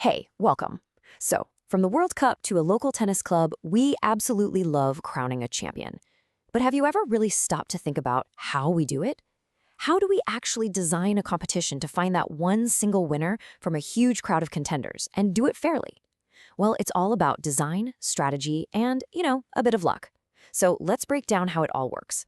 Hey, welcome. So, from the World Cup to a local tennis club, we absolutely love crowning a champion. But have you ever really stopped to think about how we do it? How do we actually design a competition to find that one single winner from a huge crowd of contenders and do it fairly? Well, it's all about design, strategy, and, a bit of luck. So let's break down how it all works.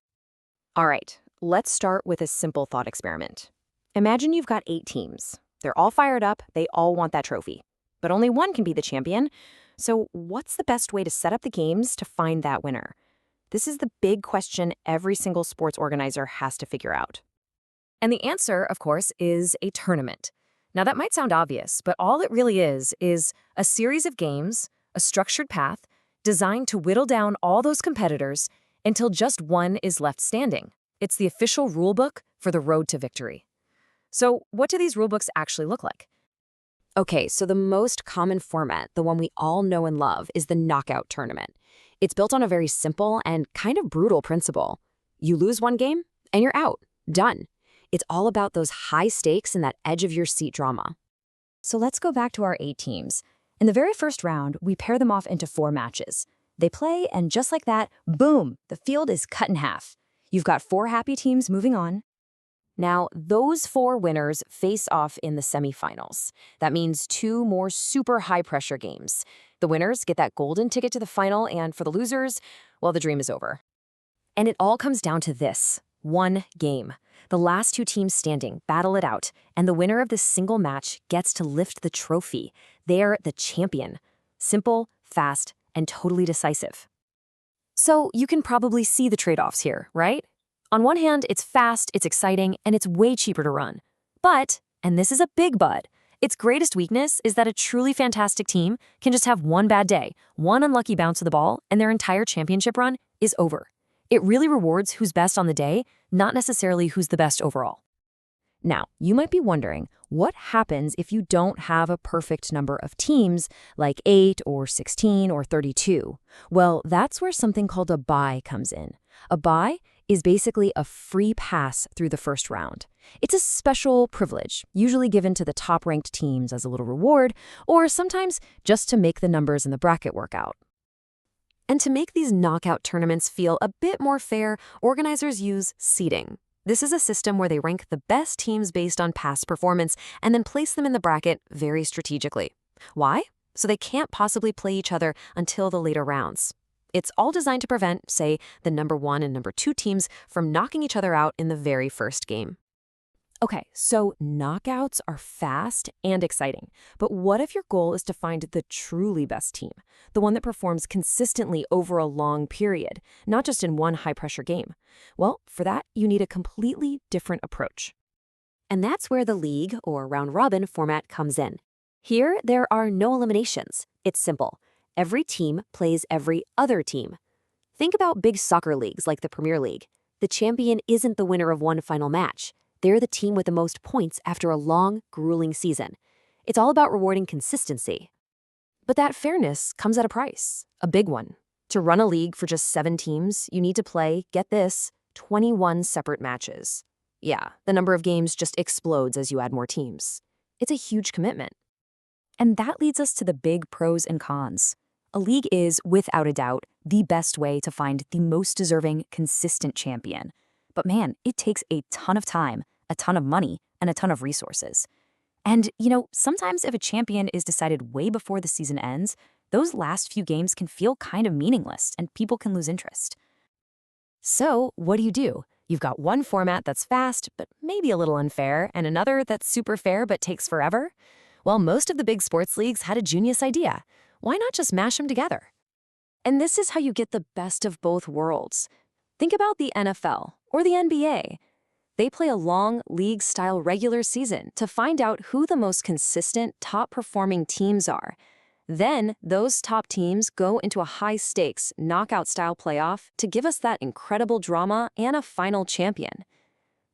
All right, let's start with a simple thought experiment. Imagine you've got 8 teams. They're all fired up, they all want that trophy. But only one can be the champion. So what's the best way to set up the games to find that winner? This is the big question every single sports organizer has to figure out. And the answer, of course, is a tournament. Now that might sound obvious, but all it really is a series of games, a structured path, designed to whittle down all those competitors until just one is left standing. It's the official rulebook for the road to victory. So what do these rulebooks actually look like? Okay, so the most common format, the one we all know and love, is the knockout tournament. It's built on a very simple and kind of brutal principle. You lose one game, and you're out. Done. It's all about those high stakes and that edge-of-your-seat drama. So let's go back to our 8 teams. In the very first round, we pair them off into 4 matches. They play, and just like that, boom, the field is cut in half. You've got 4 happy teams moving on. Now, those 4 winners face off in the semifinals. That means 2 more super high-pressure games. The winners get that golden ticket to the final, and for the losers, well, the dream is over. And it all comes down to this: one game. The last 2 teams standing battle it out, and the winner of this single match gets to lift the trophy. They're the champion. Simple, fast, and totally decisive. So you can probably see the trade-offs here, right? On one hand, it's fast, it's exciting, and it's way cheaper to run. But, and this is a big but, its greatest weakness is that a truly fantastic team can just have one bad day, one unlucky bounce of the ball, and their entire championship run is over. It really rewards who's best on the day, not necessarily who's the best overall. Now, you might be wondering, what happens if you don't have a perfect number of teams, like 8 or 16 or 32? Well, that's where something called a bye comes in. A bye is basically a free pass through the first round. It's a special privilege, usually given to the top-ranked teams as a little reward, or sometimes just to make the numbers in the bracket work out. And to make these knockout tournaments feel a bit more fair, organizers use seeding. This is a system where they rank the best teams based on past performance and then place them in the bracket very strategically. Why? So they can't possibly play each other until the later rounds. It's all designed to prevent, say, the number 1 and number 2 teams from knocking each other out in the very first game. Okay, so knockouts are fast and exciting. But what if your goal is to find the truly best team, the one that performs consistently over a long period, not just in one high-pressure game? Well, for that, you need a completely different approach. And that's where the league, or round-robin format, comes in. Here, there are no eliminations. It's simple. Every team plays every other team. Think about big soccer leagues like the Premier League. The champion isn't the winner of one final match. They're the team with the most points after a long, grueling season. It's all about rewarding consistency. But that fairness comes at a price, a big one. To run a league for just 7 teams, you need to play, get this, 21 separate matches. Yeah, the number of games just explodes as you add more teams. It's a huge commitment. And that leads us to the big pros and cons. A league is, without a doubt, the best way to find the most deserving, consistent champion. But man, it takes a ton of time, a ton of money, and a ton of resources. And, sometimes if a champion is decided way before the season ends, those last few games can feel kind of meaningless and people can lose interest. So, what do? You've got one format that's fast, but maybe a little unfair, and another that's super fair but takes forever? Well, most of the big sports leagues had a genius idea. Why not just mash them together? And this is how you get the best of both worlds. Think about the NFL or the NBA. They play a long league-style regular season to find out who the most consistent, top-performing teams are. Then, those top teams go into a high-stakes, knockout-style playoff to give us that incredible drama and a final champion.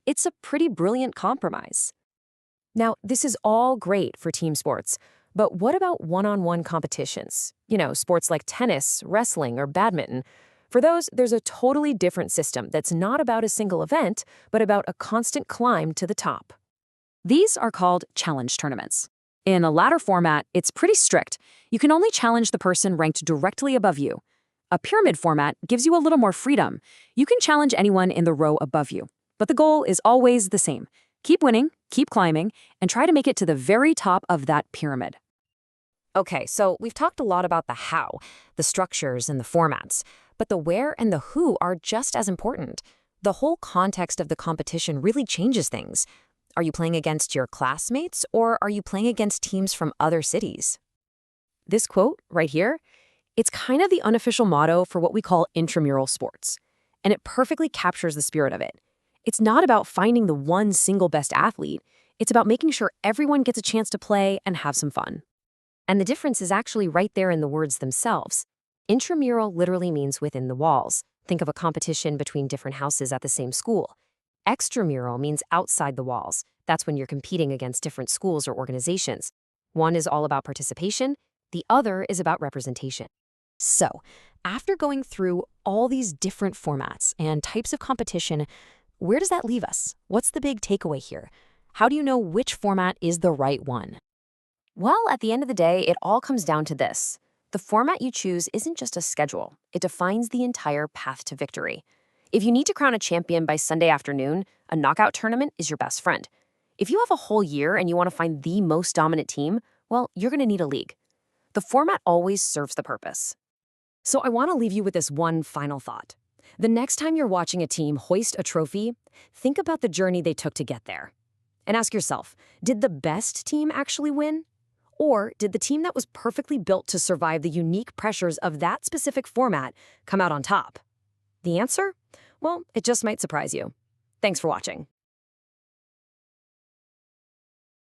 It's a pretty brilliant compromise. Now, this is all great for team sports, but what about one-on-one competitions? Sports like tennis, wrestling, or badminton. For those, there's a totally different system that's not about a single event, but about a constant climb to the top. These are called challenge tournaments. In a ladder format, it's pretty strict. You can only challenge the person ranked directly above you. A pyramid format gives you a little more freedom. You can challenge anyone in the row above you. But the goal is always the same. Keep winning, keep climbing, and try to make it to the very top of that pyramid. Okay, so we've talked a lot about the how, the structures and the formats, but the where and the who are just as important. The whole context of the competition really changes things. Are you playing against your classmates, or are you playing against teams from other cities? This quote right here, it's kind of the unofficial motto for what we call intramural sports, and it perfectly captures the spirit of it. It's not about finding the one single best athlete. It's about making sure everyone gets a chance to play and have some fun. And the difference is actually right there in the words themselves. Intramural literally means within the walls. Think of a competition between different houses at the same school. Extramural means outside the walls. That's when you're competing against different schools or organizations. One is all about participation, the other is about representation. So, after going through all these different formats and types of competition, where does that leave us? What's the big takeaway here? How do you know which format is the right one? Well, at the end of the day, it all comes down to this. The format you choose isn't just a schedule. It defines the entire path to victory. If you need to crown a champion by Sunday afternoon, a knockout tournament is your best friend. If you have a whole year and you want to find the most dominant team, well, you're going to need a league. The format always serves the purpose. So I want to leave you with this one final thought. The next time you're watching a team hoist a trophy, think about the journey they took to get there. And ask yourself, did the best team actually win? Or did the team that was perfectly built to survive the unique pressures of that specific format come out on top? The answer? Well, it just might surprise you. Thanks for watching.